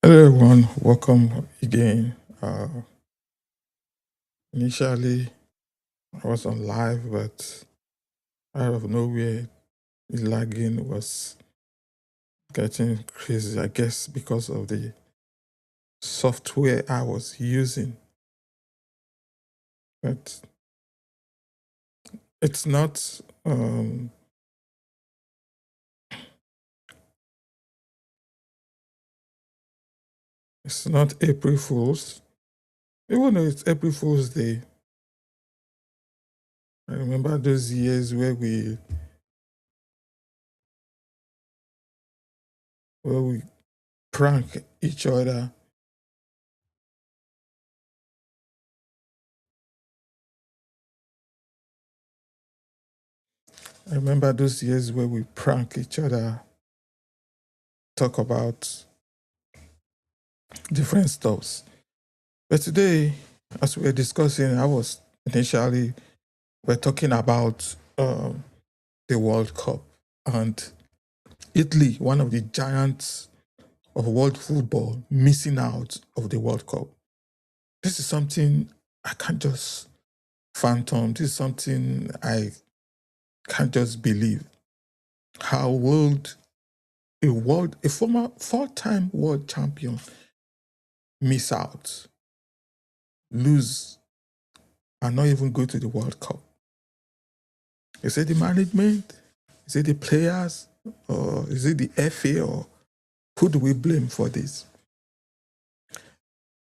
Hello everyone, welcome again. Initially, I was on live, but out of nowhere, the lagging was getting crazy. I guess because of the software I was using, but it's not. It's not April Fools. Even though it's April Fools Day, I remember those years where we prank each other. I remember those years where we prank each other, talk about different stuffs. But today, as we were discussing, I was initially we're talking about the World Cup and Italy, one of the giants of world football, missing out of the World Cup. This is something I can't just phantom. This is something I can't just believe. How a former four-time world champion miss out, lose, and not even go to the World Cup. Is it the management? Is it the players? Or is it the FA? Or who do we blame for this?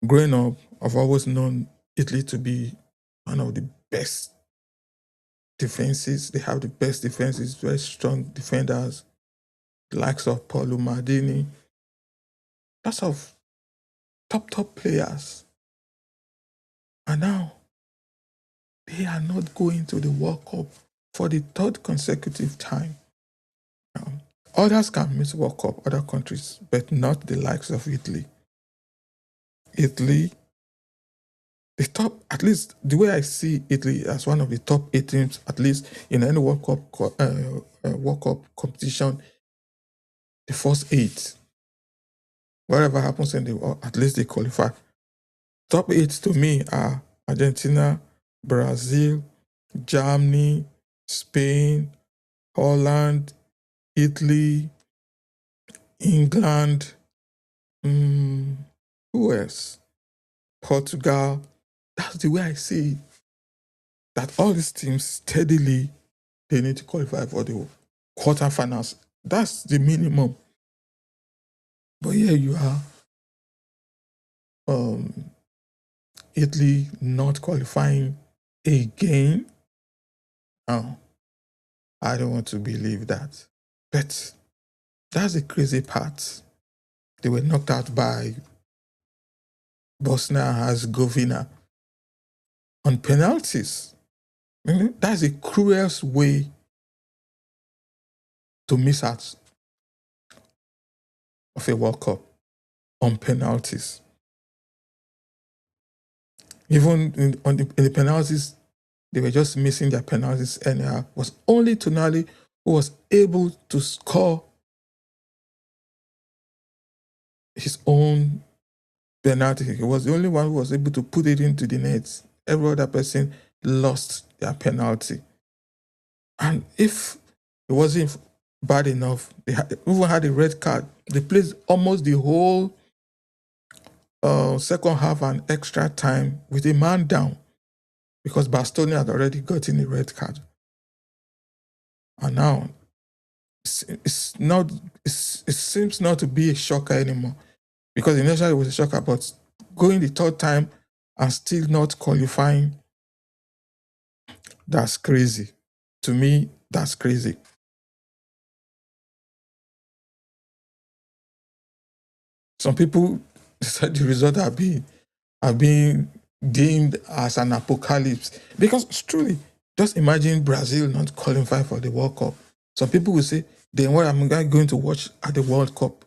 Growing up, I've always known Italy to be one of the best defenses. They have the best defenses, very strong defenders, the likes of Paulo Maldini, lots of top players. And now they are not going to the World Cup for the third consecutive time. Others can miss World Cup, other countries, but not the likes of Italy. Italy, the top, at least the way I see Italy as one of the top 8 teams, at least in any World Cup competition, the first 8, whatever happens in the world, at least they qualify. Top 8 to me are Argentina, Brazil, Germany, Spain, Holland, Italy, England, who else? Portugal. That's the way I see it. That all these teams steadily they need to qualify for the quarterfinals. That's the minimum. But here you are, Italy not qualifying again. Oh, I don't want to believe that. But that's the crazy part. They were knocked out by Bosnia and Herzegovina on penalties. That's the cruelest way to miss out of a World Cup, on penalties. Even in the penalties, they were just missing their penalties anyhow. It was only Tonali who was able to score his own penalty. He was the only one who was able to put it into the net. Every other person lost their penalty. And if it wasn't bad enough, they even had a red card. They played almost the whole second half and extra time with a man down because Bastoni had already gotten a red card. And now it seems not to be a shocker anymore because initially it was a shocker, but going the third time and still not qualifying, that's crazy. To me, that's crazy. Some people said the result have been deemed as an apocalypse because truly, just imagine Brazil not qualifying for the World Cup. Some people will say, then what am I going to watch at the World Cup?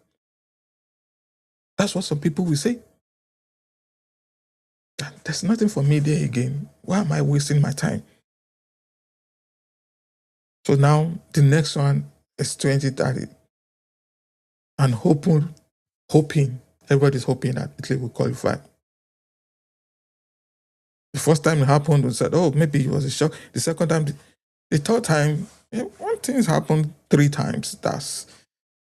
That's what some people will say. There's nothing for me there again. Why am I wasting my time? So now the next one is 2030. And hoping everybody's hoping that Italy will qualify. The first time it happened, we said, oh, maybe it was a shock. The second time, the third time, one thing's happened 3 times. That's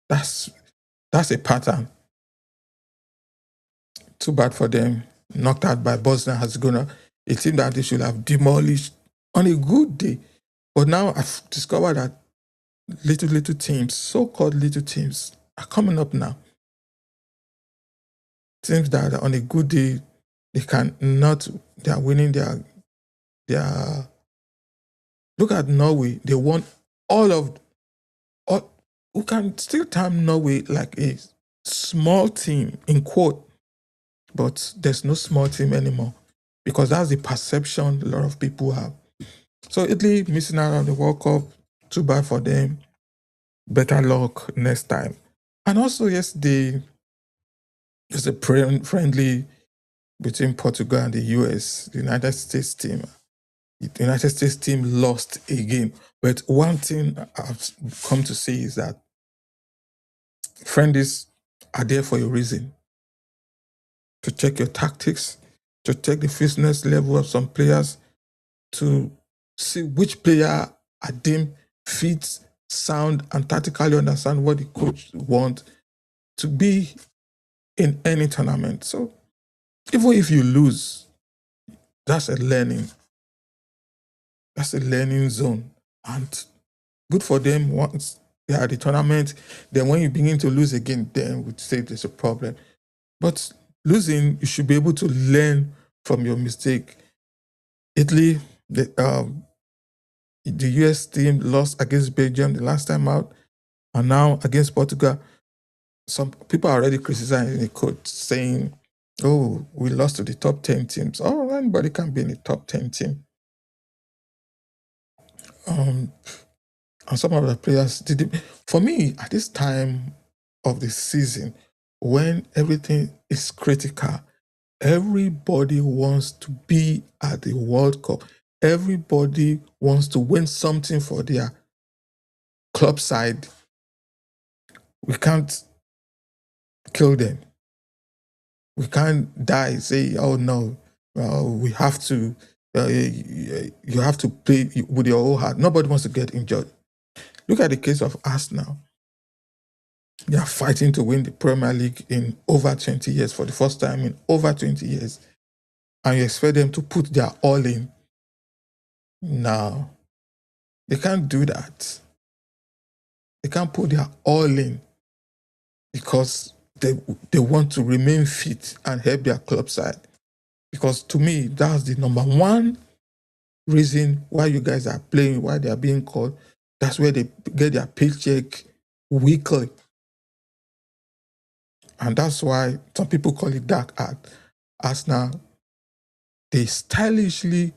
a pattern. Too bad for them. Knocked out by Bosnia Herzegovina, a team that they should have demolished on a good day. But now I've discovered that little teams, so-called little teams, are coming up now. Teams that on a good day, they are winning their look at Norway. They won who can still term Norway like a small team, in quote, but there's no small team anymore because that's the perception a lot of people have. So Italy missing out on the World Cup, too bad for them. Better luck next time. And also yesterday, there's a friendly between Portugal and the US, the United States team. The United States team lost a game. But one thing I've come to see is that friendlies are there for a reason. To check your tactics, to check the fitness level of some players, to see which player are deemed fit, sound, and tactically understand what the coach wants to be in any tournament. So even if you lose, that's a learning. That's a learning zone. And good for them once they are the tournament. Then when you begin to lose again, then we'd say there's a problem. But losing, you should be able to learn from your mistake. Italy, the US team lost against Belgium the last time out, and now against Portugal. Some people are already criticizing the coach, saying, oh, we lost to the top 10 teams. Oh, anybody can be in the top 10 team. And some of the players did it. For me, at this time of the season, when everything is critical, everybody wants to be at the World Cup. Everybody wants to win something for their club side. We can't kill them. We can't die, say, oh no, we have to, you have to play with your whole heart. Nobody wants to get injured. Look at the case of Arsenal. They are fighting to win the Premier League in over 20 years, for the first time in over 20 years. And you expect them to put their all in. No, they can't do that. They can't put their all in because they want to remain fit and help their club side. Because to me, that's the number one reason why you guys are playing, why they are being called. That's where they get their paycheck weekly. And that's why some people call it dark art. Arsenal, they stylishly,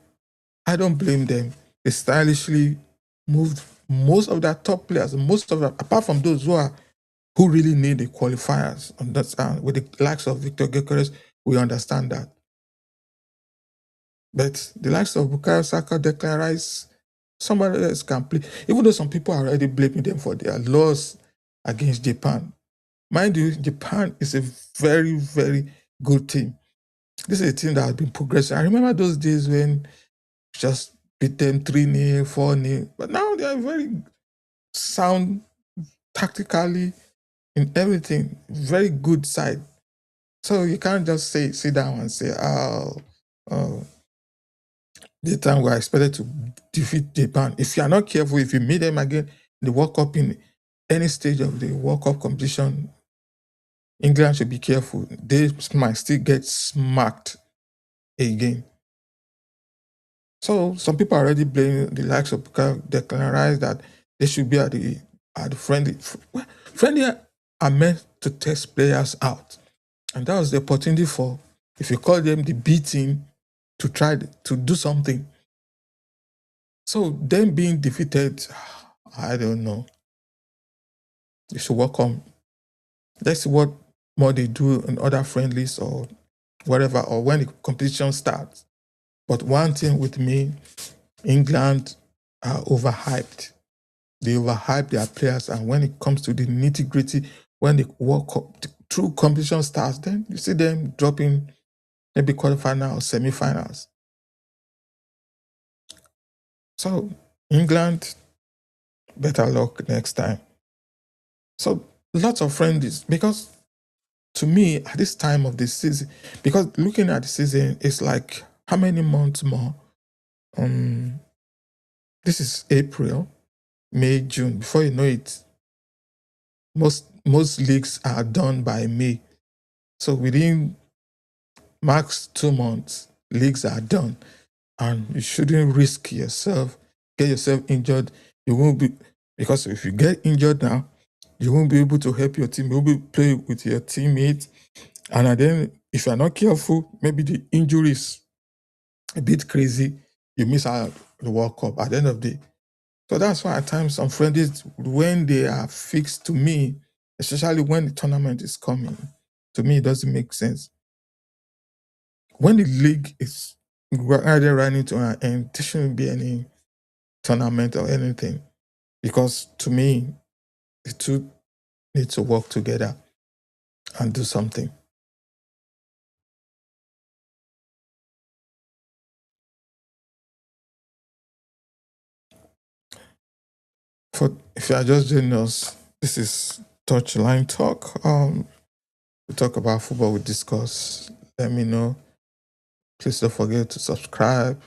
I don't blame them, they stylishly moved most of their top players, apart from those who really need the qualifiers. And that's with the likes of Victor Gyökeres, we understand that. But the likes of Bukayo Saka, Declan Rice, somebody else can play. Even though some people are already blaming them for their loss against Japan. Mind you, Japan is a very, very good team. This is a team that has been progressing. I remember those days when just beat them 3-0, 4-0. But now they are very sound tactically in everything. Very good side. So you can't just sit down and say, the time we are expected to defeat Japan. If you are not careful, if you meet them again in the World Cup, in any stage of the World Cup competition, England should be careful. They might still get smacked again. So some people are already blaming the likes of Declan Rice that they should be at the friendly. Friendly are meant to test players out. And that was the opportunity for, if you call them the B team, to try to do something. So them being defeated, I don't know. They should welcome. Let's see what more they do in other friendlies or whatever, or when the competition starts. But one thing with me, England are overhyped. They overhype their players, and when it comes to the nitty-gritty, when the World Cup, true competition starts, then you see them dropping maybe quarterfinals or semi-finals. So England, better luck next time. So lots of friendlies because to me at this time of the season, because looking at the season, it's like how many months more? Um, this is April, May, June. Before you know it, most leagues are done by May. So within max 2 months, leagues are done, and you shouldn't risk yourself, get yourself injured. You won't be because if you get injured now, you won't be able to help your team. You won't be play with your teammates, and then if you're not careful, maybe the injury is a bit crazy. You miss out the World Cup at the end of the day. So that's why at times some friendlies, when they are fixed to me, especially when the tournament is coming, to me it doesn't make sense. When the league is either running to an end, there shouldn't be any tournament or anything. Because to me, the two need to work together and do something. For if you are just joining us, this is Touchline Talk. We talk about football, we discuss. Let me know. Please don't forget to subscribe.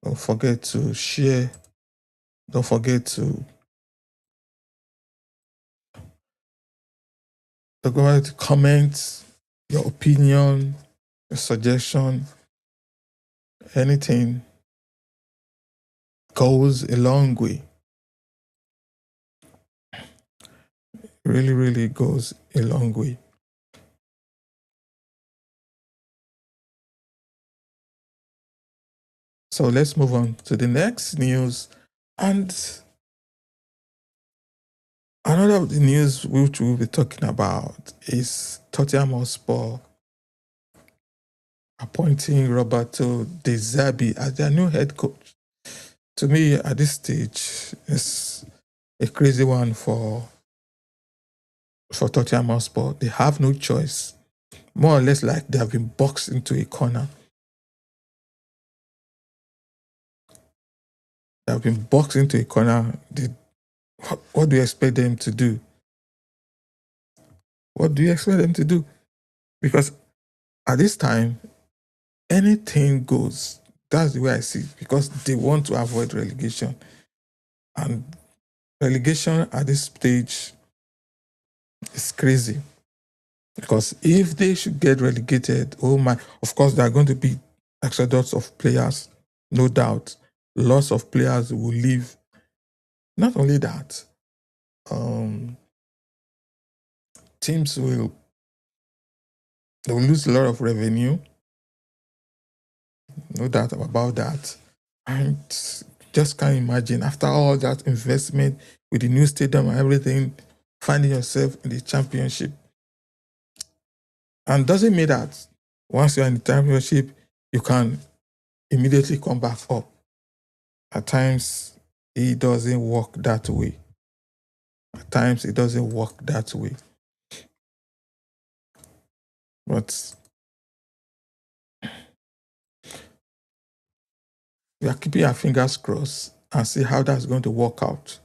Don't forget to share. Don't forget to comment your opinion, your suggestion, anything goes a long way. Really, really goes a long way. So let's move on to the next news. And another of the news which we'll be talking about is Tottenham Hotspur appointing Roberto De Zerbi as their new head coach. To me, at this stage, it's a crazy one for Tottenham Hotspur. They have no choice. More or less like they have been boxed into a corner. They have been boxed into a corner. What do you expect them to do? What do you expect them to do? Because at this time, anything goes. That's the way I see it, because they want to avoid relegation. And relegation at this stage is crazy. Because if they should get relegated, oh my, of course, there are going to be exodus of players, no doubt. Lots of players will leave. Not only that, um, teams will they will lose a lot of revenue. No doubt about that. And just can't imagine after all that investment with the new stadium and everything, finding yourself in the championship. And doesn't mean that once you're in the championship, you can immediately come back up. At times, it doesn't work that way. At times, it doesn't work that way. But we are keeping our fingers crossed and see how that's going to work out.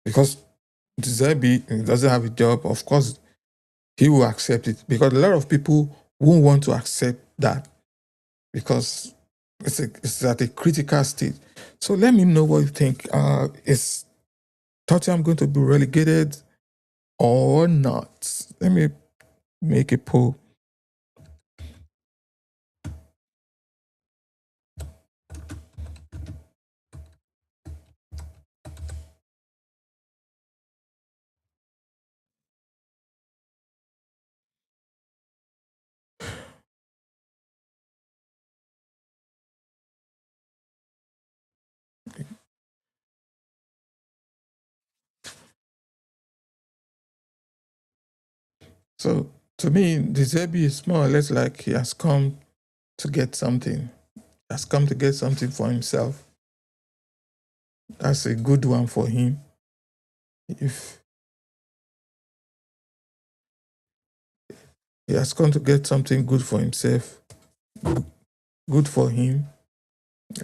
Because Zebi doesn't have a job, of course, he will accept it because a lot of people won't want to accept that because it's at a critical stage. So let me know what you think. Is Tottenham going to be relegated or not? Let me make a poll. So to me, the Zebi is more or less like he has come to get something. Has come to get something for himself. That's a good one for him. If He has come to get something good for himself, good for him.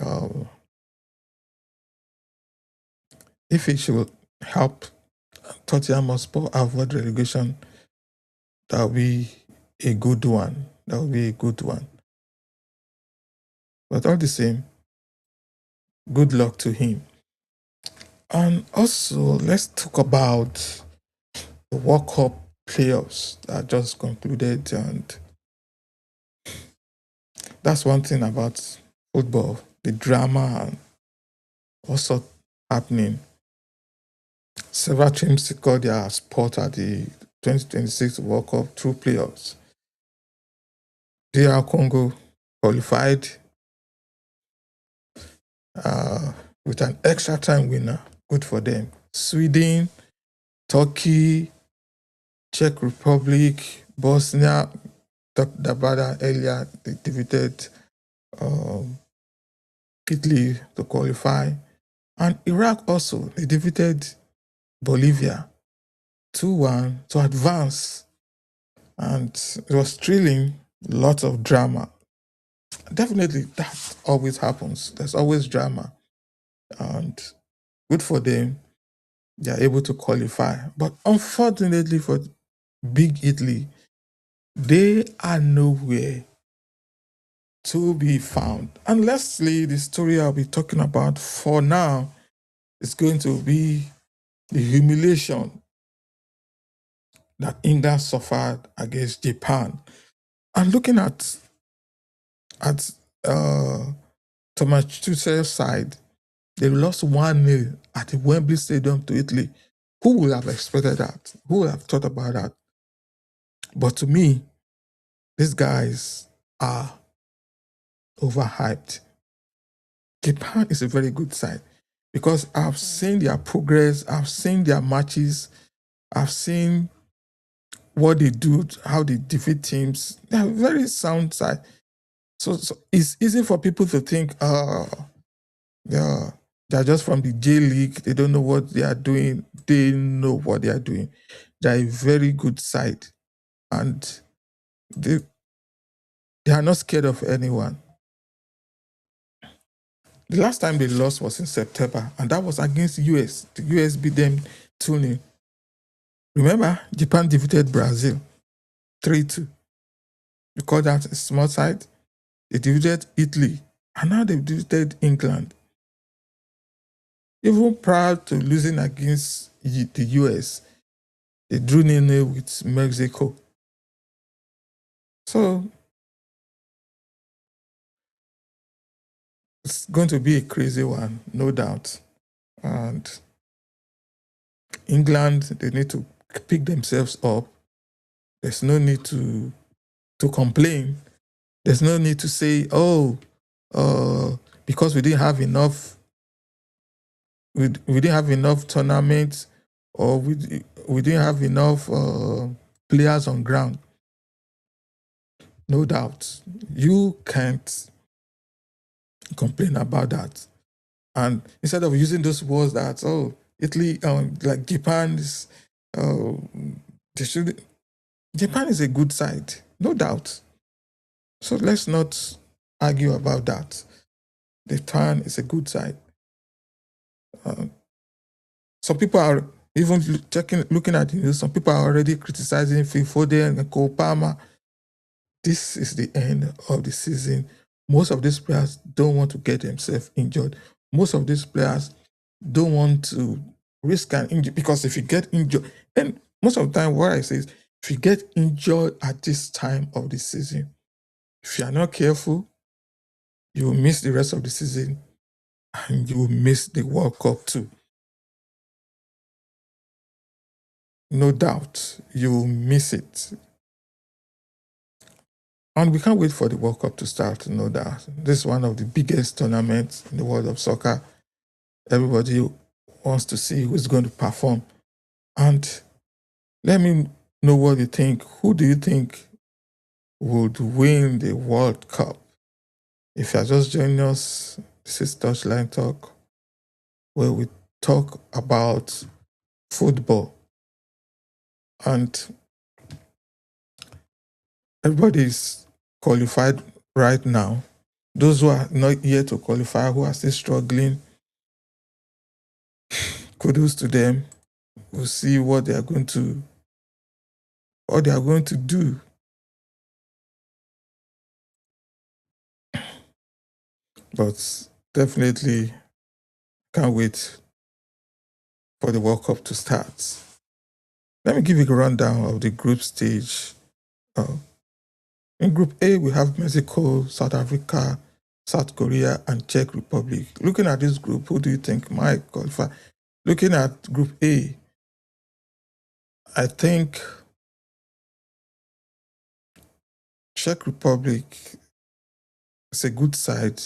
Uh, if he should help Tottenham Hotspur avoid relegation, that will be a good one. That will be a good one. But all the same, good luck to him. And also, let's talk about the World Cup playoffs that just concluded. And that's one thing about football, the drama and also happening. Several teams secured their spot at the 2026 World Cup through playoffs. DR Congo qualified with an extra time winner. Good for them. Sweden, Turkey, Czech Republic, Bosnia, talked about that earlier. They defeated Italy to qualify. And Iraq also, they defeated Bolivia 2-1 to advance. And it was thrilling, lots of drama. Definitely, that always happens. There's always drama. And good for them. They are able to qualify. But unfortunately for Big Italy, they are nowhere to be found. And lastly, the story I'll be talking about for now is going to be the humiliation that England suffered against Japan. And looking at Thomas Tuchel's side, they lost 1-0 at the Wembley Stadium to Italy. Who would have expected that? Who would have thought about that? But to me, these guys are overhyped. Japan is a very good side because I've seen their progress, I've seen their matches, I've seen what they do, how they defeat teams. They're a very sound side. So it's easy for people to think, yeah, they're just from the J League. They don't know what they are doing. They know what they are doing. They're a very good side. And they are not scared of anyone. The last time they lost was in September, and that was against the US. The US beat them 2-0. Remember, Japan defeated Brazil 3-2. You call that a small side? They defeated Italy, and now they've defeated England. Even prior to losing against the US, they drew 0-0 with Mexico. So it's going to be a crazy one, no doubt. And England, they need to pick themselves up. There's no need to complain. There's no need to say, because we didn't have enough, we didn't have enough tournaments, or we didn't have enough players on ground. No doubt, you can't complain about that. And instead of using those words that Italy, like Japan is, they should. Japan is a good side, no doubt. So let's not argue about that. Japan is a good side. Some people are even looking at the news. Some people are already criticizing Phil Foden and Cole Palmer. This is the end of the season. Most of these players don't want to get themselves injured. Most of these players don't want to risk an injury, because if you get injured, and most of the time what I say is, if you get injured at this time of the season, if you are not careful, you will miss the rest of the season and you will miss the World Cup too. No doubt, you will miss it. And we can't wait for the World Cup to start, no doubt. This is one of the biggest tournaments in the world of soccer. Everybody wants to see who's going to perform. And let me know what you think. Who do you think would win the World Cup? If you're just joining us, this is Touchline Talk, where we talk about football. And Everybody is qualified right now. Those who are not yet to qualify, who are still struggling, kudos to them. We'll see what they are going to do. But definitely can't wait for the World Cup to start. Let me give you a rundown of the group stage. Uh, in Group A, we have Mexico, South Africa, South Korea, and Czech Republic. Looking at this group, who do you think might qualify? Looking at Group A, I think Czech Republic is a good side.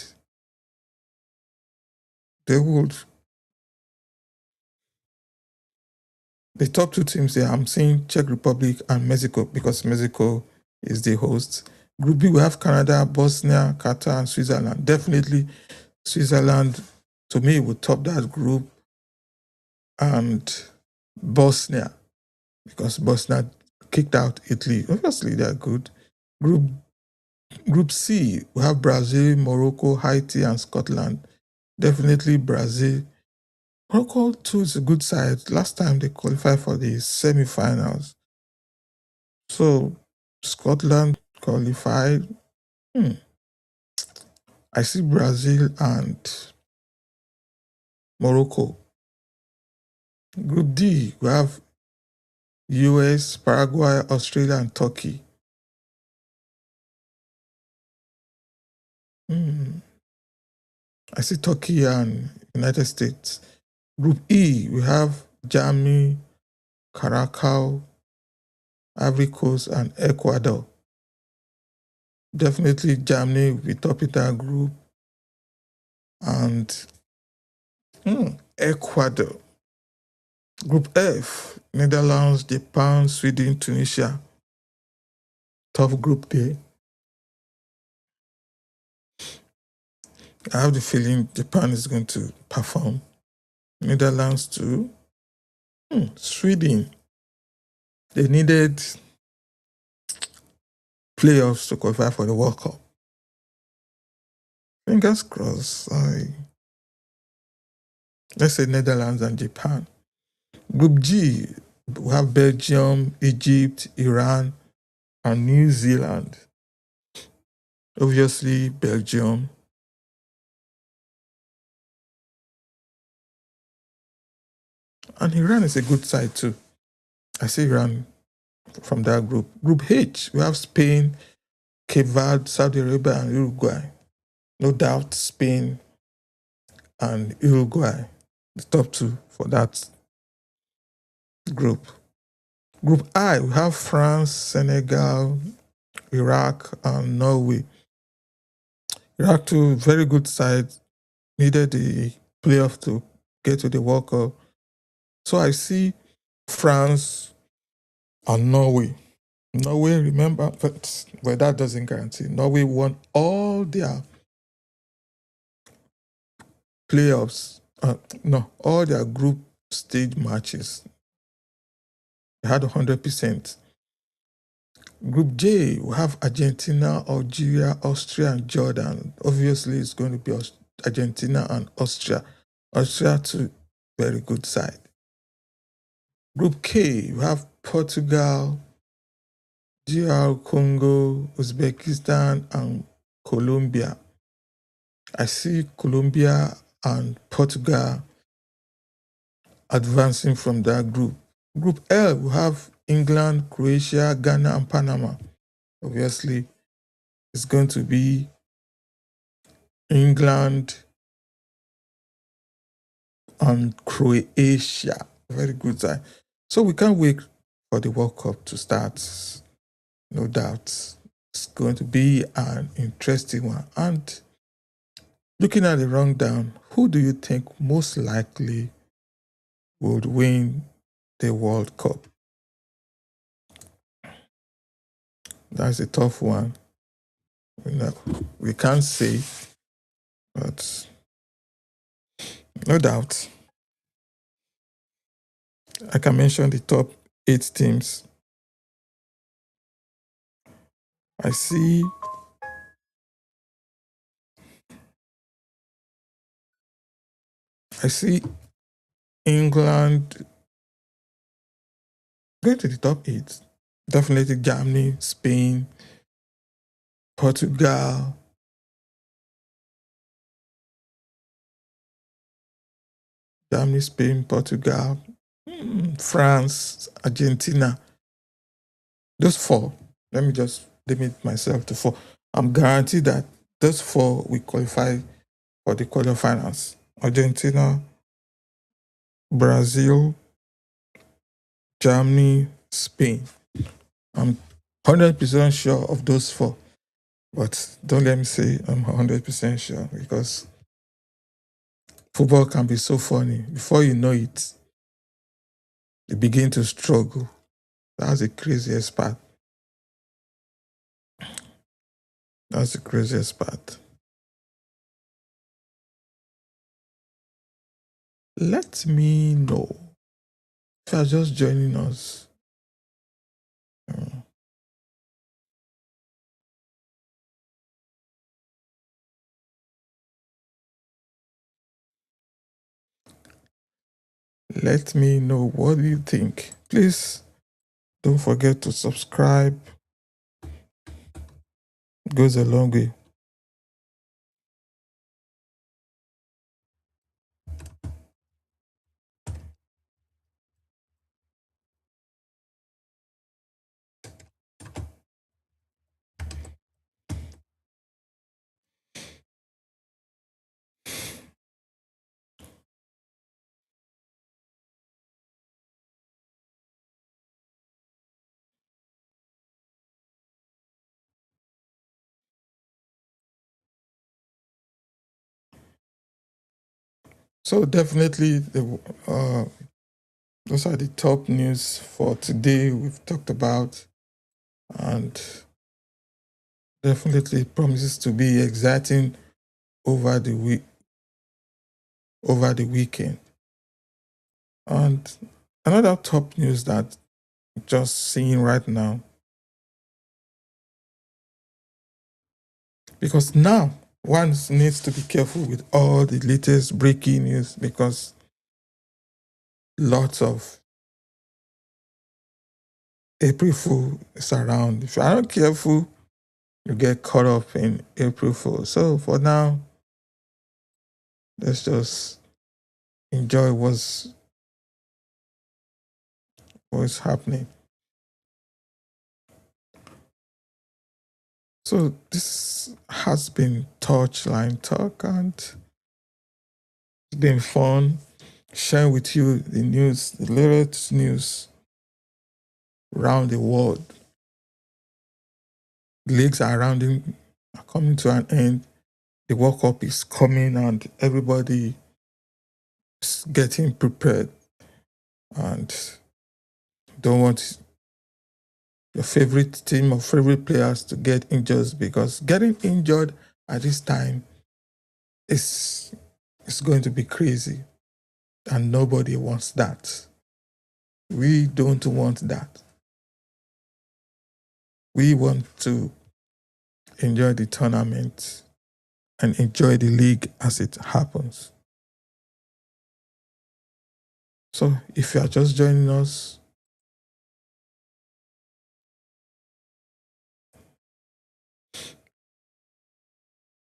They would, the top two teams there, I'm saying Czech Republic and Mexico because Mexico is the host. Group B, we have Canada, Bosnia, Qatar, and Switzerland. Definitely Switzerland, to me, would top that group, and Bosnia, because Bosnia kicked out Italy. Obviously, they're good. Group Group C, we have Brazil, Morocco, Haiti, and Scotland. Definitely Brazil. Morocco too is a good side. Last time they qualified for the semi-finals. So Scotland qualified. I see Brazil and Morocco. Group D, we have US, Paraguay, Australia, and Turkey. I see Turkey and United States. Group E, we have Germany, Curacao, Ivory Coast, and Ecuador. Definitely Germany will be top in that group. And Ecuador. Group F, Netherlands, Japan, Sweden, Tunisia. Tough group there. I have the feeling Japan is going to perform. Netherlands too. Sweden. They needed playoffs to qualify for the World Cup. Fingers crossed. Let's say Netherlands and Japan. Group G, we have Belgium, Egypt, Iran, and New Zealand. Obviously, Belgium. And Iran is a good side too. I see Iran from that group. Group H, we have Spain, Cape Verde, Saudi Arabia, and Uruguay. No doubt, Spain and Uruguay, the top two for that group. Group I, we have France, Senegal, Iraq, and Norway. Iraq, too, very good side, needed the playoff to get to the World Cup. So I see France and Norway. Norway, remember, but well, that doesn't guarantee. Norway won all their playoffs, no, all their group stage matches. They had 100%. Group J, we have Argentina, Algeria, Austria, and Jordan. Obviously, it's going to be Argentina and Austria. Austria, too, very good side. Group K, we have Portugal, DR Congo, Uzbekistan, and Colombia. I see Colombia and Portugal advancing from that group. Group L, we have England, Croatia, Ghana, and Panama. Obviously, it's going to be England and Croatia. Very good side. So we can't wait for the World Cup to start. No doubt. It's going to be an interesting one. And looking at the rundown, who do you think most likely would win the World Cup? That's a tough one. We can't say, but no doubt. I can mention the top 8 teams. I see England going to the top eight. Definitely Germany, Spain, Portugal, Germany, Spain, Portugal, France, Argentina. Those four. Let me just limit myself to four. I'm guaranteed that those four will qualify for the quarterfinals. Argentina, Brazil, Germany, Spain. I'm 100% sure of those four. But don't let me say I'm 100% sure, because football can be so funny. Before you know it, you begin to struggle. That's the craziest part. That's the craziest part. Let me know if you're just joining us. Let me know, what do you think? Please don't forget to subscribe. It goes a long way. So definitely, those are the top news for today we've talked about, and definitely promises to be exciting over the weekend. And another top news that I'm just seeing right now, because now one needs to be careful with all the latest breaking news, because lots of April Fool is around. If you are not careful, you get caught up in April Fool. So for now, let's just enjoy what's happening. So this has been Touchline Talk, and it's been fun sharing with you the news, the latest news around the world. Leagues are coming to an end. The World Cup is coming, and everybody is getting prepared, and don't want your favorite team or favorite players to get injured, because getting injured at this time is going to be crazy, and nobody wants that. We don't want that. We want to enjoy the tournament and enjoy the league as it happens. So if you are just joining us,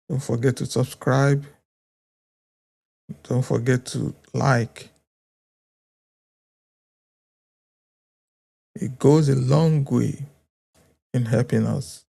don't forget to subscribe. Don't forget to like. It goes a long way in helping us.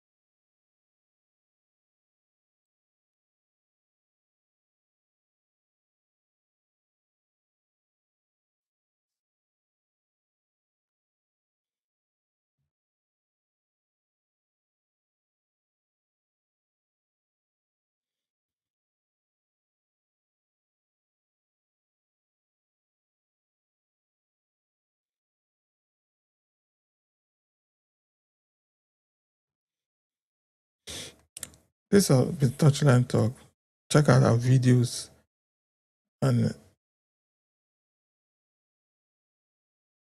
This has been Touchline Talk. Check out our videos, and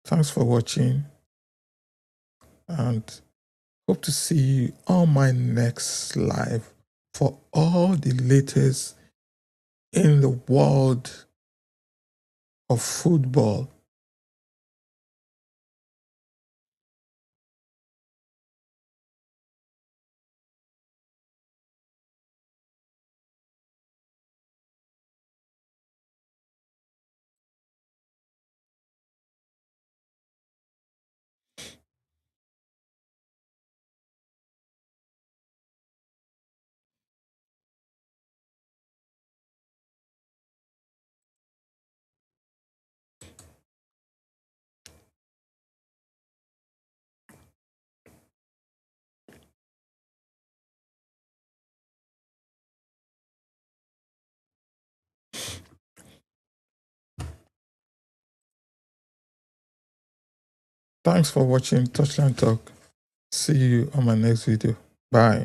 thanks for watching, and Hope to see you on my next live for all the latest in the world of football. Thanks for watching Touchline Talk. See you on my next video. Bye.